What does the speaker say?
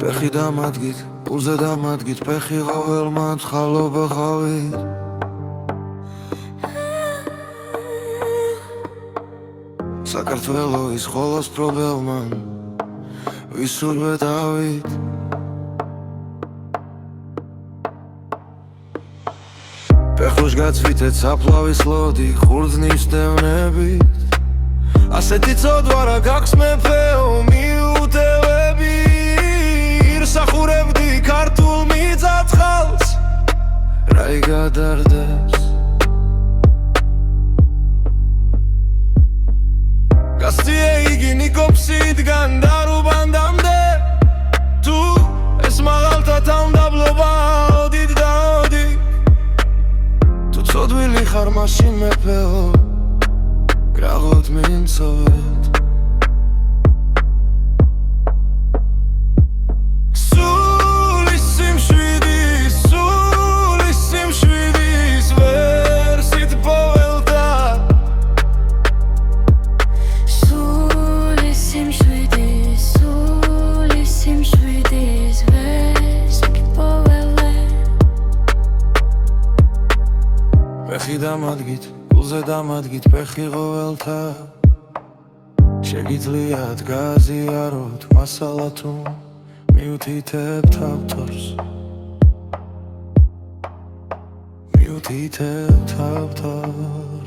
ფეხი დამადგით, პულზე დამადგით, ფეხი ყოველმა ცხალობა ხავით. საქართველოს ხოლოს პრობლემან ვისურვე დავით. ფეხუშ გაცვითეთ საფლავის ლოდი ხურდნის დევნებით. ასეთი წოდვარა გაქვს მეფეო მიუტევები. ირსახურებდი ქართულ მიწაწყალს რა იგადარდეს. გასწიე იგი ნიკოპსი იდგან დარუბანდამდე. თუ ეს მაღალთა თავმდაბლობა ოდით და ოდი. თუ წოდვილი ხარ მაშინ მეფეო გრაღოთ მინცოვეთ. ფეხი დამადგით, პულზე დამადგით, ფეხი ყოველთა შეგიძლიათ გაზიაროთ მასალა თუ მიუთითებთ ავტორს. მიუთითებთ ავტორს.